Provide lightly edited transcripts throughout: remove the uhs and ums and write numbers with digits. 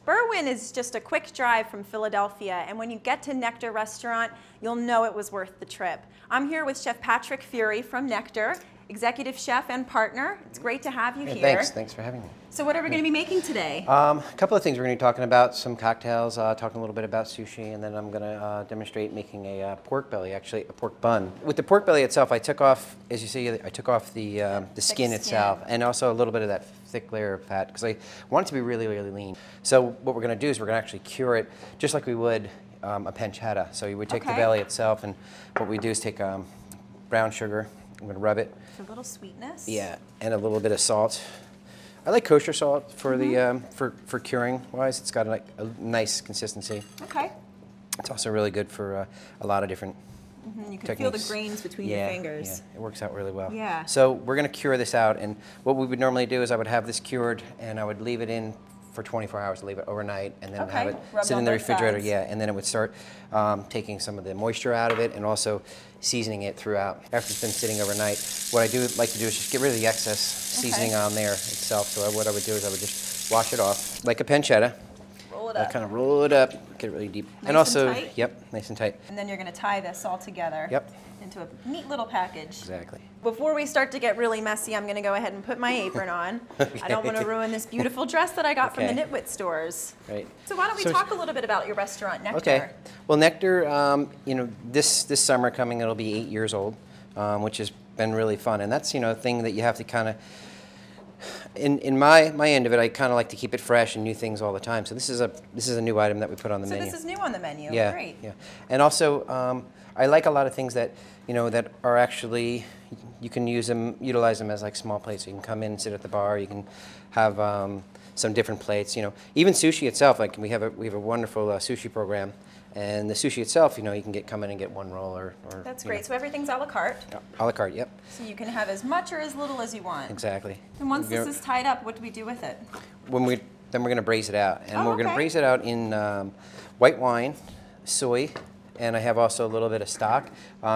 Berwyn is just a quick drive from Philadelphia, and when you get to Nectar Restaurant, you'll know it was worth the trip. I'm here with Chef Patrick Feury from Nectar, executive chef and partner. It's great to have you here. Thanks for having me. So what are we going to be making today? A couple of things. We're going to be talking about some cocktails, talking a little bit about sushi, and then I'm going to demonstrate making a pork belly, actually a pork bun. With the pork belly itself, I took off, as you see, I took off the skin itself, and also a little bit of that thick layer of fat, because I want it to be really, really lean. So what we're going to do is we're going to actually cure it just like we would a pancetta. So you would take the belly itself, and what we do is take brown sugar. I'm going to rub it. For a little sweetness. Yeah, and a little bit of salt. I like kosher salt for the for curing wise. It's got a nice consistency. Okay. It's also really good for a lot of different You can techniques. feel the grains between your fingers. Yeah, it works out really well. Yeah. So we're going to cure this out, and what we would normally do is I would have this cured, and I would leave it in for 24 hours, leave it overnight, and then have it sit in the refrigerator. Sides. Yeah, and then it would start taking some of the moisture out of it, and also seasoning it throughout. After it's been sitting overnight, what I do like to do is just get rid of the excess seasoning on there itself. So what I would do is I would just wash it off like a pancetta. Roll it up. Kind of roll it up, get it really deep, Nice and also, and tight? yep, nice and tight. And then you're going to tie this all together. Yep. Into a neat little package. Exactly. Before we start to get really messy, I'm going to go ahead and put my apron on. I don't want to ruin this beautiful dress that I got from the Nitwit stores. Right. So why don't we talk a little bit about your restaurant, Nectar? Okay. Well, Nectar, you know, this summer coming, it'll be 8 years old, which has been really fun, and that's a thing that you have to kind of. In my end of it, I kind of like to keep it fresh and new things all the time. So this is a new item that we put on the menu. So this is new on the menu. Yeah. Great. Yeah. And also, I like a lot of things that that are actually you can utilize them as like small plates. You can come in and sit at the bar. You can have some different plates. Even sushi itself. Like we have a wonderful sushi program. And the sushi itself, you can come in and get one roll or That's great. So everything's a la carte? A la carte, yep. So you can have as much or as little as you want? Exactly. And once this is tied up, what do we do with it? Then we're going to braise it out. And we're going to braise it out in white wine, soy, and I have also a little bit of stock.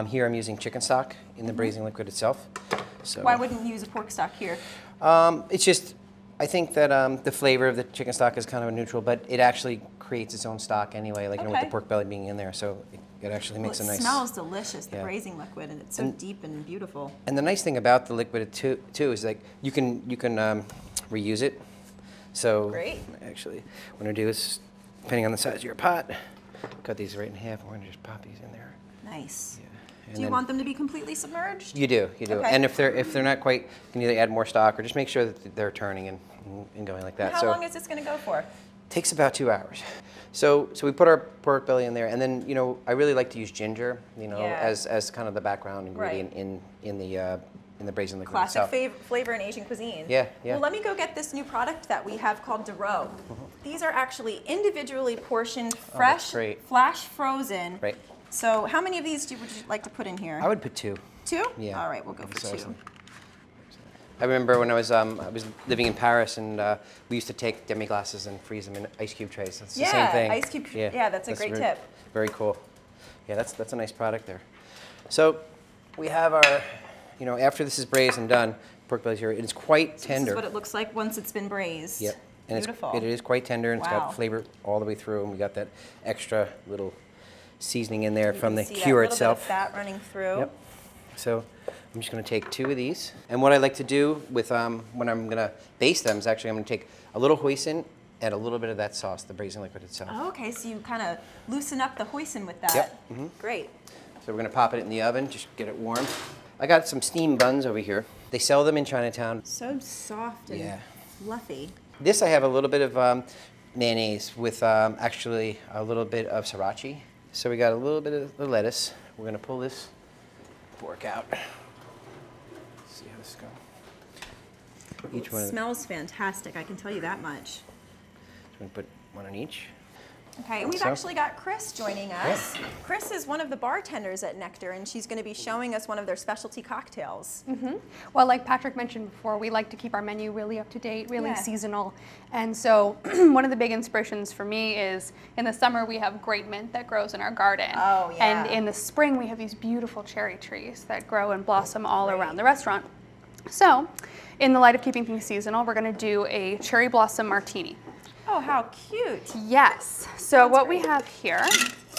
Here I'm using chicken stock in the braising liquid itself. So why wouldn't you use a pork stock here? It's just, I think that the flavor of the chicken stock is kind of neutral, but it actually creates its own stock anyway, like with the pork belly being in there, so it actually makes a nice. It smells delicious, the braising liquid, and it's so deep and beautiful. And the nice thing about the liquid too is like you can reuse it. So actually, what I'm gonna do is, depending on the size of your pot, cut these right in half. We're gonna just pop these in there. Nice. Yeah. Do you want them to be completely submerged? You do. Okay. And if they're not quite, you can either add more stock or just make sure that they're turning and going like that. And how long is this going to go for? Takes about 2 hours. So we put our pork belly in there, and then I really like to use ginger, as kind of the background ingredient in the braising liquid itself. Classic flavor in Asian cuisine. Yeah. Well, let me go get this new product that we have called Dorot. These are actually individually portioned, fresh, flash frozen. Right. So how many of these would you like to put in here? I would put 2. 2? Yeah. All right, we'll go for 2. I remember when I was living in Paris, and we used to take demi-glasses and freeze them in ice cube trays. It's the same thing. Ice cube. Yeah, that's a great tip. Very cool. Yeah, that's a nice product there. So we have our, after this is braised and done, pork belly's here. It is quite tender. This is what it looks like once it's been braised. Yep. And beautiful. It is quite tender, and it's got flavor all the way through, and we got that extra little seasoning in there from the cure itself. Bit of fat running through. Yep. So I'm just going to take 2 of these, and what I like to do with when I'm going to baste them is actually I'm going to take a little hoisin, add a little bit of that sauce, the braising liquid itself. Oh, okay, so you kind of loosen up the hoisin with that. Yep. Great. So we're going to pop it in the oven, just get it warm. I got some steamed buns over here. They sell them in Chinatown. So soft and fluffy. This I have a little bit of mayonnaise with actually a little bit of sriracha. So we got a little bit of the lettuce. We're going to pull this fork out. See how this goes. Each one. It smells fantastic, I can tell you that much. So we're going to put one on each. Okay, and we've actually got Chris joining us. Yeah. Chris is one of the bartenders at Nectar, and she's going to be showing us one of their specialty cocktails. Well, like Patrick mentioned before, we like to keep our menu really up to date, really seasonal. And so one of the big inspirations for me is in the summer we have great mint that grows in our garden. Oh, yeah. And in the spring we have these beautiful cherry trees that grow and blossom all around the restaurant. So in the light of keeping things seasonal, we're going to do a cherry blossom martini. Oh, how cute. Yes. So what we have here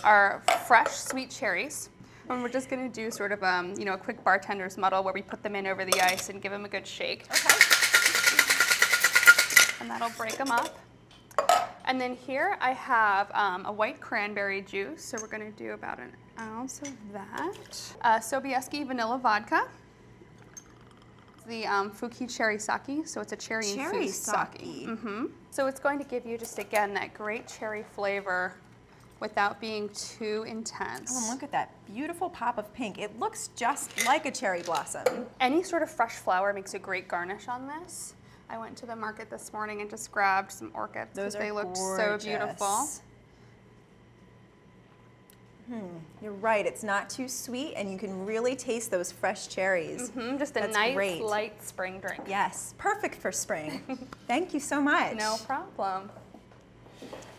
are fresh sweet cherries. And we're just going to do sort of you know, a quick bartender's muddle where we put them in over the ice and give them a good shake. Okay. And that'll break them up. And then here I have a white cranberry juice. So we're going to do about an ounce of that. Sobieski vanilla vodka. The Fuki cherry sake, so it's a cherry infused sake. So it's going to give you just, again, that great cherry flavor without being too intense. Oh, and look at that beautiful pop of pink. It looks just like a cherry blossom. Any sort of fresh flower makes a great garnish on this. I went to the market this morning and just grabbed some orchids because they looked so beautiful. You're right, it's not too sweet and you can really taste those fresh cherries. Just a nice, light spring drink. Yes, perfect for spring. Thank you so much. No problem.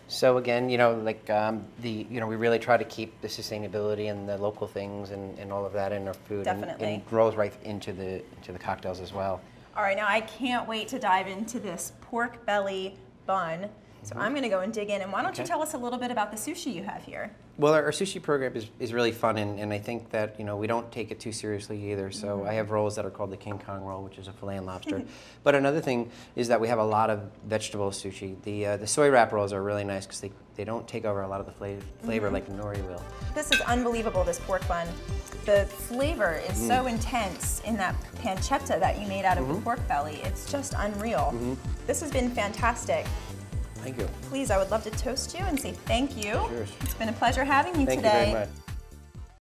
So again, you know, like you know, we really try to keep the sustainability and the local things and all of that in our food. Definitely. And it grows right into the cocktails as well. All right, now I can't wait to dive into this pork belly bun. So I'm going to go and dig in. And why don't you tell us a little bit about the sushi you have here? Well, our sushi program is really fun, and I think that, you know, we don't take it too seriously either. So I have rolls that are called the King Kong roll, which is a filet and lobster. But another thing is that we have a lot of vegetable sushi. The soy wrap rolls are really nice because they don't take over a lot of the flavor like nori will. This is unbelievable, this pork bun. The flavor is so intense in that pancetta that you made out of the pork belly. It's just unreal. This has been fantastic. Thank you. Please, I would love to toast you and say thank you. Cheers. It's been a pleasure having you today. Thank you very much.